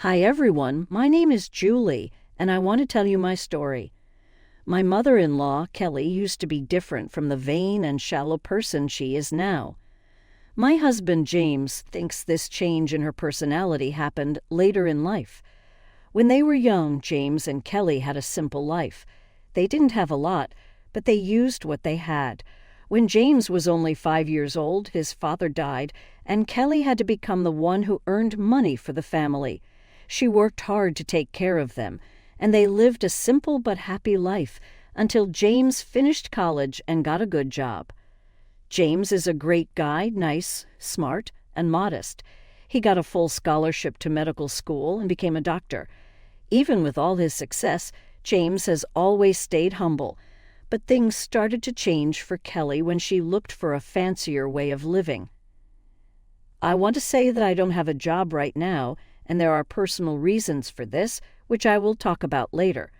Hi everyone, my name is Julie, and I want to tell you my story. My mother-in-law, Kelly, used to be different from the vain and shallow person she is now. My husband, James, thinks this change in her personality happened later in life. When they were young, James and Kelly had a simple life. They didn't have a lot, but they used what they had. When James was only 5 years old, his father died, and Kelly had to become the one who earned money for the family. She worked hard to take care of them, and they lived a simple but happy life until James finished college and got a good job. James is a great guy, nice, smart, and modest. He got a full scholarship to medical school and became a doctor. Even with all his success, James has always stayed humble. But things started to change for Kelly when she looked for a fancier way of living. I want to say that I don't have a job right now, and there are personal reasons for this, which I will talk about later.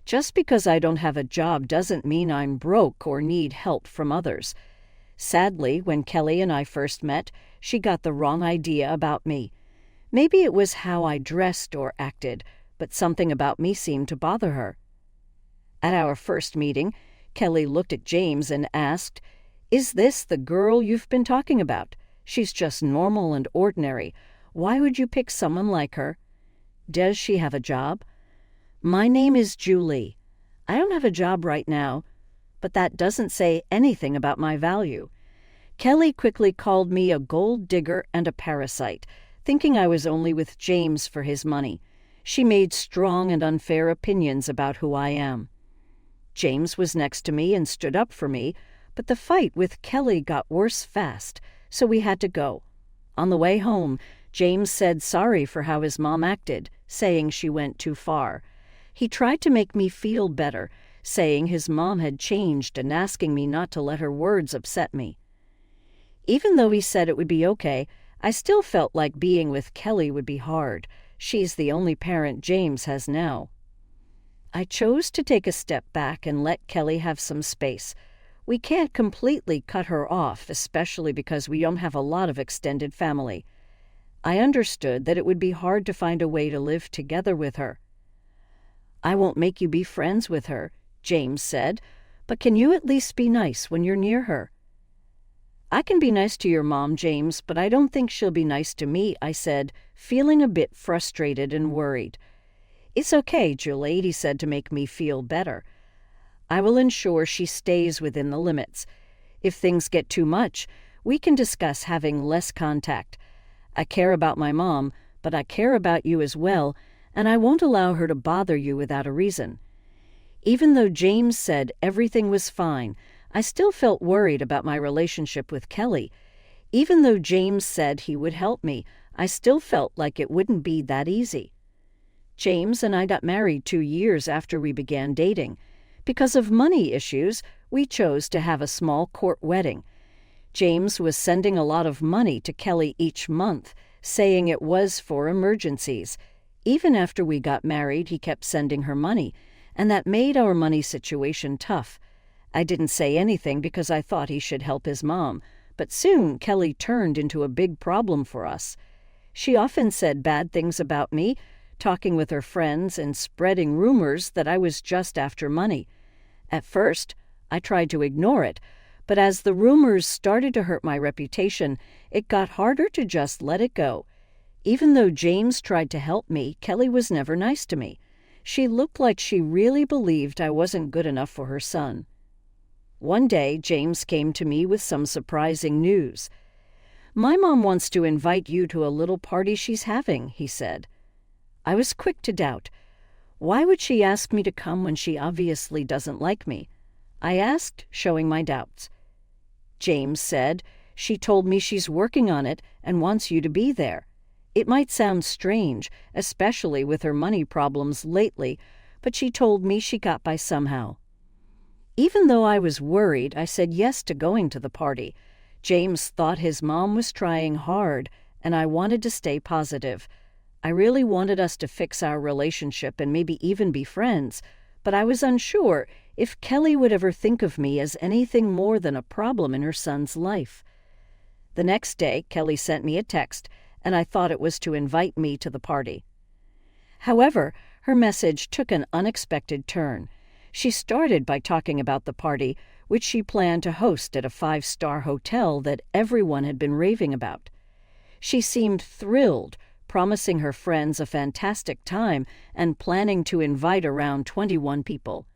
Just because I don't have a job doesn't mean I'm broke or need help from others. Sadly, when Kelly and I first met, she got the wrong idea about me. Maybe it was how I dressed or acted, but something about me seemed to bother her. At our first meeting, Kelly looked at James and asked, "Is this the girl you've been talking about? She's just normal and ordinary. Why would you pick someone like her? Does she have a job?" "My name is Julie. I don't have a job right now, but that doesn't say anything about my value." Kelly quickly called me a gold digger and a parasite, thinking I was only with James for his money. She made strong and unfair opinions about who I am. James was next to me and stood up for me, but the fight with Kelly got worse fast, so we had to go. On the way home, James said sorry for how his mom acted, saying she went too far. He tried to make me feel better, saying his mom had changed and asking me not to let her words upset me. Even though he said it would be okay, I still felt like being with Kelly would be hard. She's the only parent James has now. I chose to take a step back and let Kelly have some space. We can't completely cut her off, especially because we don't have a lot of extended family. I understood that it would be hard to find a way to live together with her. "I won't make you be friends with her," James said, "but can you at least be nice when you're near her?" "I can be nice to your mom, James, but I don't think she'll be nice to me," I said, feeling a bit frustrated and worried. "It's okay, Julie," he said to make me feel better. "I will ensure she stays within the limits. If things get too much, we can discuss having less contact. I care about my mom, but I care about you as well, and I won't allow her to bother you without a reason." Even though James said everything was fine, I still felt worried about my relationship with Kelly. Even though James said he would help me, I still felt like it wouldn't be that easy. James and I got married 2 years after we began dating. Because of money issues, we chose to have a small court wedding. James was sending a lot of money to Kelly each month, saying it was for emergencies. Even after we got married, he kept sending her money, and that made our money situation tough. I didn't say anything because I thought he should help his mom, but soon Kelly turned into a big problem for us. She often said bad things about me, talking with her friends and spreading rumors that I was just after money. At first, I tried to ignore it, but as the rumors started to hurt my reputation, it got harder to just let it go. Even though James tried to help me, Kelly was never nice to me. She looked like she really believed I wasn't good enough for her son. One day, James came to me with some surprising news. "My mom wants to invite you to a little party she's having," he said. I was quick to doubt. Why would she ask me to come when she obviously doesn't like me? I asked, showing my doubts. James said, "She told me she's working on it and wants you to be there." It might sound strange, especially with her money problems lately, but she told me she got by somehow. Even though I was worried, I said yes to going to the party. James thought his mom was trying hard, and I wanted to stay positive. I really wanted us to fix our relationship and maybe even be friends, but I was unsure if Kelly would ever think of me as anything more than a problem in her son's life. The next day, Kelly sent me a text, and I thought it was to invite me to the party. However, her message took an unexpected turn. She started by talking about the party, which she planned to host at a 5-star hotel that everyone had been raving about. She seemed thrilled, promising her friends a fantastic time and planning to invite around 21 people.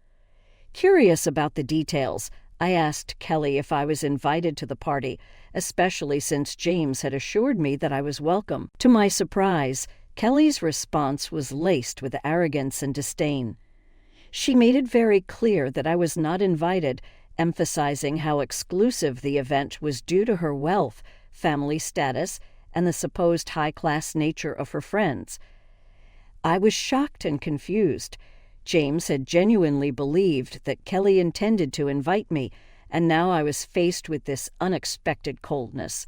Curious about the details, I asked Kelly if I was invited to the party, especially since James had assured me that I was welcome. To my surprise, Kelly's response was laced with arrogance and disdain. She made it very clear that I was not invited, emphasizing how exclusive the event was due to her wealth, family status, and the supposed high-class nature of her friends. I was shocked and confused. James had genuinely believed that Kelly intended to invite me, and now I was faced with this unexpected coldness.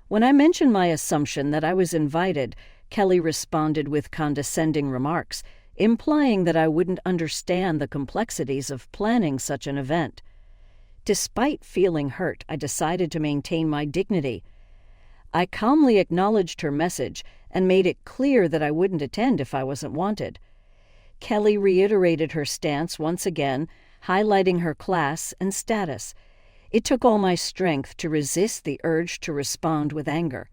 When I mentioned my assumption that I was invited, Kelly responded with condescending remarks, implying that I wouldn't understand the complexities of planning such an event. Despite feeling hurt, I decided to maintain my dignity. I calmly acknowledged her message and made it clear that I wouldn't attend if I wasn't wanted. Kelly reiterated her stance once again, highlighting her class and status. It took all my strength to resist the urge to respond with anger.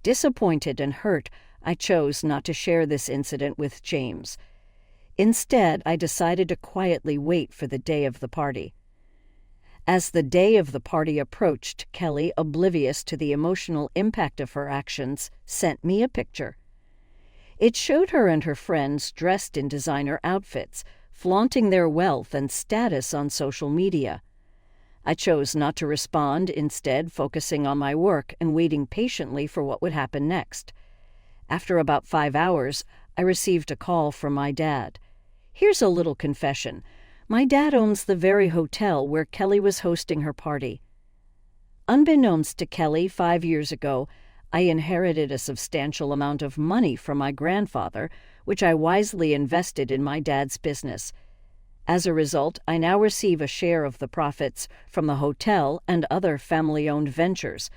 Disappointed and hurt, I chose not to share this incident with James. Instead, I decided to quietly wait for the day of the party. As the day of the party approached, Kelly, oblivious to the emotional impact of her actions, sent me a picture. It showed her and her friends dressed in designer outfits, flaunting their wealth and status on social media. I chose not to respond, instead focusing on my work and waiting patiently for what would happen next. After about 5 hours, I received a call from my dad. Here's a little confession. My dad owns the very hotel where Kelly was hosting her party. Unbeknownst to Kelly, 5 years ago, I inherited a substantial amount of money from my grandfather, which I wisely invested in my dad's business. As a result, I now receive a share of the profits from the hotel and other family-owned ventures.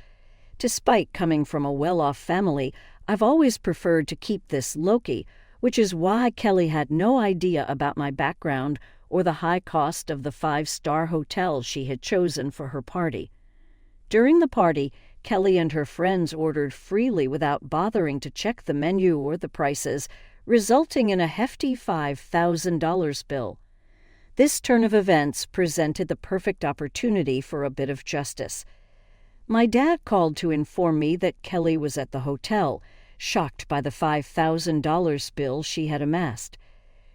Despite coming from a well-off family, I've always preferred to keep this low-key, which is why Kelly had no idea about my background or the high cost of the 5-star hotel she had chosen for her party. During the party, Kelly and her friends ordered freely without bothering to check the menu or the prices, resulting in a hefty $5,000 bill. This turn of events presented the perfect opportunity for a bit of justice. My dad called to inform me that Kelly was at the hotel, shocked by the $5,000 bill she had amassed.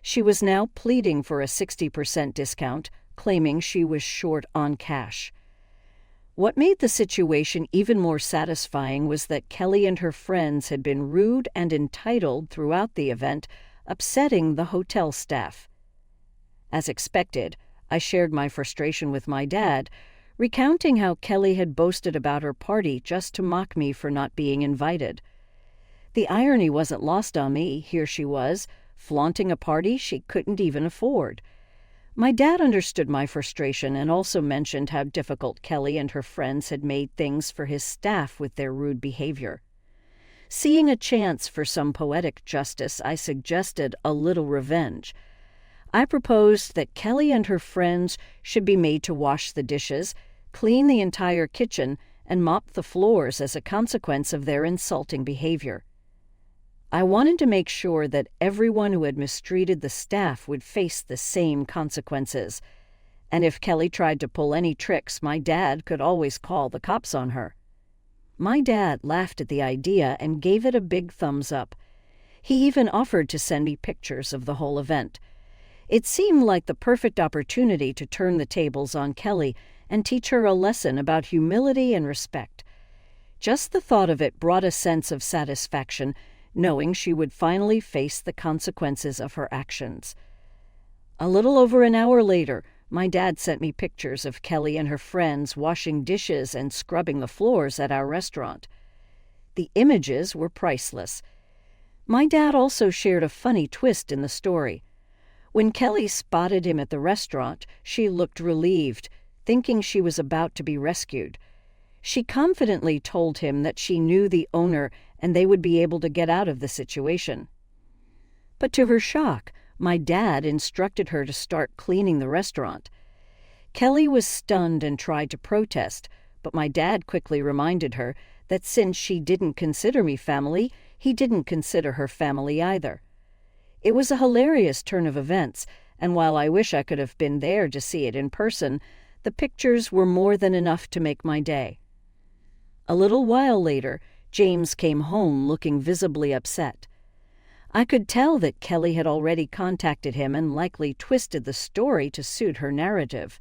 She was now pleading for a 60% discount, claiming she was short on cash. What made the situation even more satisfying was that Kelly and her friends had been rude and entitled throughout the event, upsetting the hotel staff. As expected, I shared my frustration with my dad, recounting how Kelly had boasted about her party just to mock me for not being invited. The irony wasn't lost on me. Here she was, flaunting a party she couldn't even afford. My dad understood my frustration and also mentioned how difficult Kelly and her friends had made things for his staff with their rude behavior. Seeing a chance for some poetic justice, I suggested a little revenge. I proposed that Kelly and her friends should be made to wash the dishes, clean the entire kitchen, and mop the floors as a consequence of their insulting behavior. I wanted to make sure that everyone who had mistreated the staff would face the same consequences. And if Kelly tried to pull any tricks, my dad could always call the cops on her. My dad laughed at the idea and gave it a big thumbs up. He even offered to send me pictures of the whole event. It seemed like the perfect opportunity to turn the tables on Kelly and teach her a lesson about humility and respect. Just the thought of it brought a sense of satisfaction, knowing she would finally face the consequences of her actions. A little over an hour later, my dad sent me pictures of Kelly and her friends washing dishes and scrubbing the floors at our restaurant. The images were priceless. My dad also shared a funny twist in the story. When Kelly spotted him at the restaurant, she looked relieved, thinking she was about to be rescued. She confidently told him that she knew the owner and they would be able to get out of the situation. But to her shock, my dad instructed her to start cleaning the restaurant. Kelly was stunned and tried to protest, but my dad quickly reminded her that since she didn't consider me family, he didn't consider her family either. It was a hilarious turn of events, and while I wish I could have been there to see it in person, the pictures were more than enough to make my day. A little while later, James came home looking visibly upset. I could tell that Kelly had already contacted him and likely twisted the story to suit her narrative.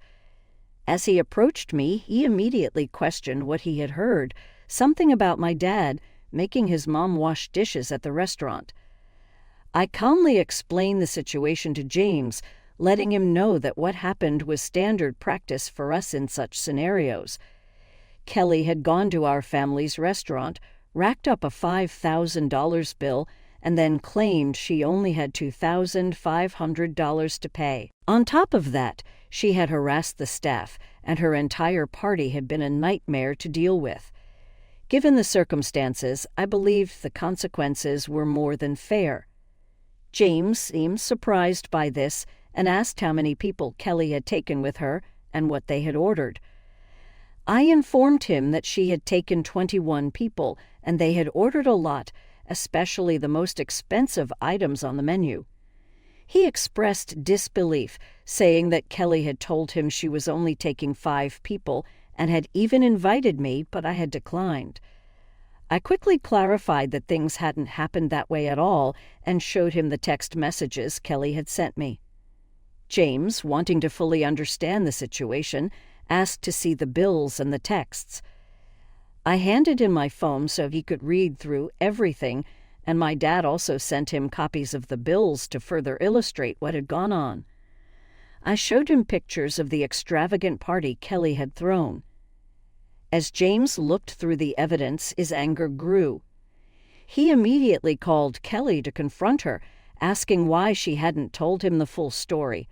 As he approached me, he immediately questioned what he had heard, something about my dad making his mom wash dishes at the restaurant. I calmly explained the situation to James, letting him know that what happened was standard practice for us in such scenarios. Kelly had gone to our family's restaurant, racked up a $5,000 bill, and then claimed she only had $2,500 to pay. On top of that, she had harassed the staff, and her entire party had been a nightmare to deal with. Given the circumstances, I believed the consequences were more than fair. James seemed surprised by this and asked how many people Kelly had taken with her and what they had ordered. I informed him that she had taken 21 people, and they had ordered a lot, especially the most expensive items on the menu. He expressed disbelief, saying that Kelly had told him she was only taking 5 people and had even invited me, but I had declined. I quickly clarified that things hadn't happened that way at all and showed him the text messages Kelly had sent me. James, wanting to fully understand the situation, asked to see the bills and the texts. I handed him my phone so he could read through everything, and my dad also sent him copies of the bills to further illustrate what had gone on. I showed him pictures of the extravagant party Kelly had thrown. As James looked through the evidence, his anger grew. He immediately called Kelly to confront her, asking why she hadn't told him the full story.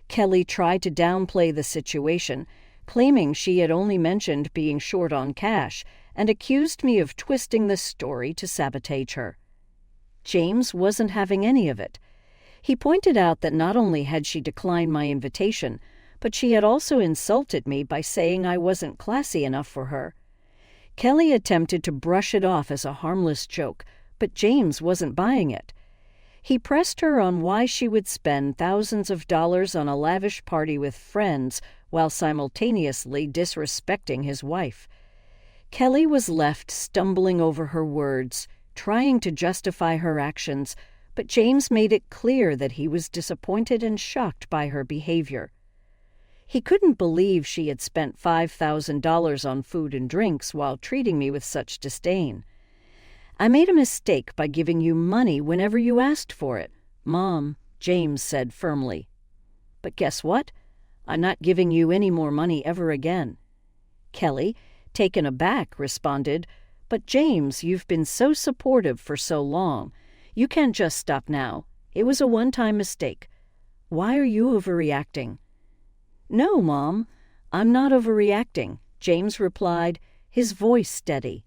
Kelly tried to downplay the situation, claiming she had only mentioned being short on cash, and accused me of twisting the story to sabotage her. James wasn't having any of it. He pointed out that not only had she declined my invitation, but she had also insulted me by saying I wasn't classy enough for her. Kelly attempted to brush it off as a harmless joke, but James wasn't buying it. He pressed her on why she would spend thousands of dollars on a lavish party with friends while simultaneously disrespecting his wife. Kelly was left stumbling over her words, trying to justify her actions, but James made it clear that he was disappointed and shocked by her behavior. He couldn't believe she had spent $5,000 on food and drinks while treating me with such disdain. "I made a mistake by giving you money whenever you asked for it, Mom," James said firmly. "But guess what? I'm not giving you any more money ever again." Kelly, taken aback, responded, "But James, you've been so supportive for so long. You can't just stop now. It was a one-time mistake. Why are you overreacting?" "No, Mom, I'm not overreacting," James replied, his voice steady.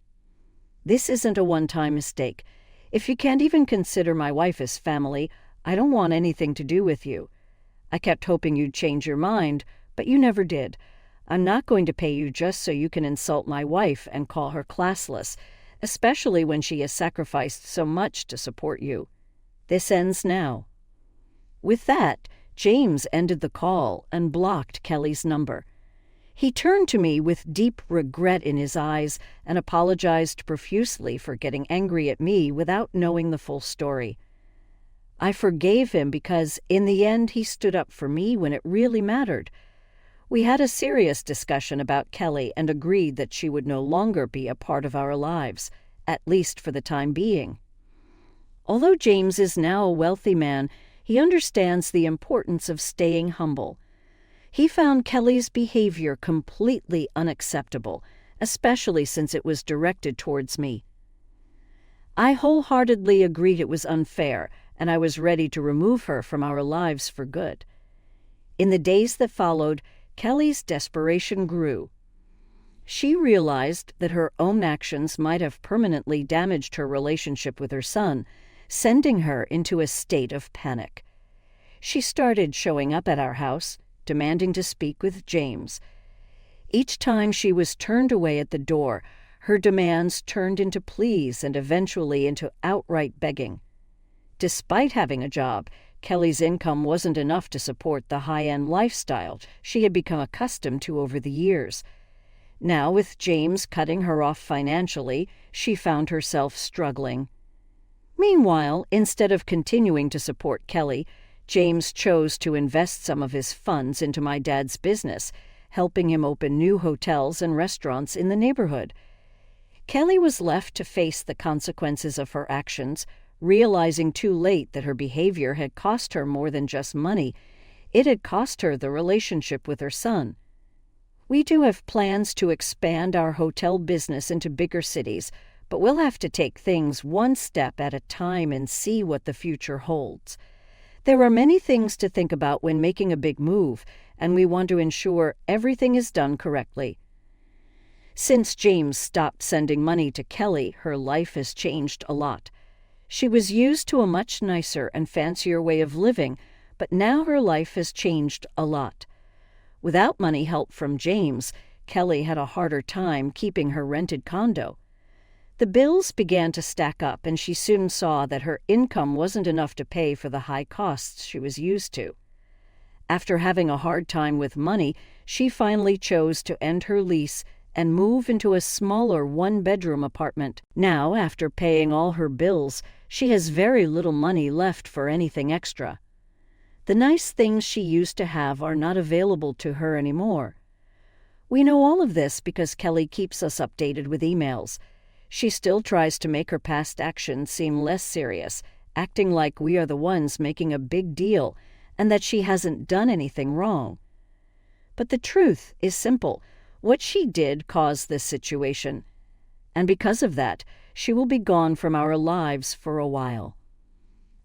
"This isn't a one-time mistake. If you can't even consider my wife as family, I don't want anything to do with you. I kept hoping you'd change your mind, but you never did. I'm not going to pay you just so you can insult my wife and call her classless, especially when she has sacrificed so much to support you. This ends now." With that, James ended the call and blocked Kelly's number. He turned to me with deep regret in his eyes and apologized profusely for getting angry at me without knowing the full story. I forgave him because, in the end, he stood up for me when it really mattered. We had a serious discussion about Kelly and agreed that she would no longer be a part of our lives, at least for the time being. Although James is now a wealthy man, he understands the importance of staying humble. He found Kelly's behavior completely unacceptable, especially since it was directed towards me. I wholeheartedly agreed it was unfair, and I was ready to remove her from our lives for good. In the days that followed, Kelly's desperation grew. She realized that her own actions might have permanently damaged her relationship with her son, sending her into a state of panic. She started showing up at our house, demanding to speak with James. Each time she was turned away at the door, her demands turned into pleas and eventually into outright begging. Despite having a job, Kelly's income wasn't enough to support the high-end lifestyle she had become accustomed to over the years. Now, with James cutting her off financially, she found herself struggling. Meanwhile, instead of continuing to support Kelly, James chose to invest some of his funds into my dad's business, helping him open new hotels and restaurants in the neighborhood. Kelly was left to face the consequences of her actions, realizing too late that her behavior had cost her more than just money. It had cost her the relationship with her son. We do have plans to expand our hotel business into bigger cities, but we'll have to take things one step at a time and see what the future holds. There are many things to think about when making a big move, and we want to ensure everything is done correctly. Since James stopped sending money to Kelly, her life has changed a lot. She was used to a much nicer and fancier way of living, but now her life has changed a lot. Without money help from James, Kelly had a harder time keeping her rented condo. The bills began to stack up, and she soon saw that her income wasn't enough to pay for the high costs she was used to. After having a hard time with money, she finally chose to end her lease and move into a smaller one-bedroom apartment. Now, after paying all her bills, she has very little money left for anything extra. The nice things she used to have are not available to her anymore. We know all of this because Kelly keeps us updated with emails. She still tries to make her past actions seem less serious, acting like we are the ones making a big deal and that she hasn't done anything wrong. But the truth is simple. What she did caused this situation, and because of that, she will be gone from our lives for a while.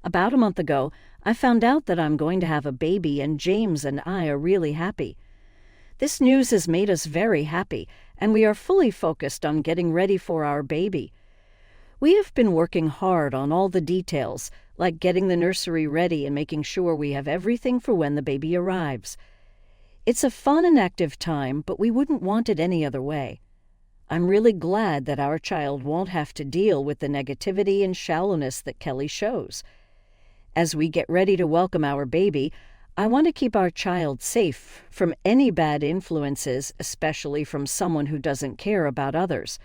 About a month ago, I found out that I'm going to have a baby, and James and I are really happy. This news has made us very happy, and we are fully focused on getting ready for our baby. We have been working hard on all the details, like getting the nursery ready and making sure we have everything for when the baby arrives. It's a fun and active time, but we wouldn't want it any other way. I'm really glad that our child won't have to deal with the negativity and shallowness that Kelly shows. As we get ready to welcome our baby, I want to keep our child safe from any bad influences, especially from someone who doesn't care about others.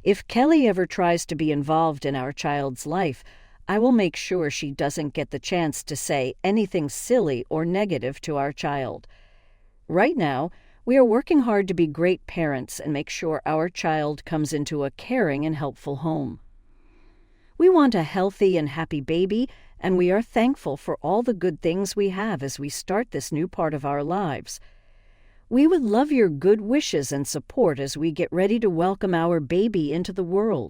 If Kelly ever tries to be involved in our child's life, I will make sure she doesn't get the chance to say anything silly or negative to our child. Right now, we are working hard to be great parents and make sure our child comes into a caring and helpful home. We want a healthy and happy baby, and we are thankful for all the good things we have as we start this new part of our lives. We would love your good wishes and support as we get ready to welcome our baby into the world.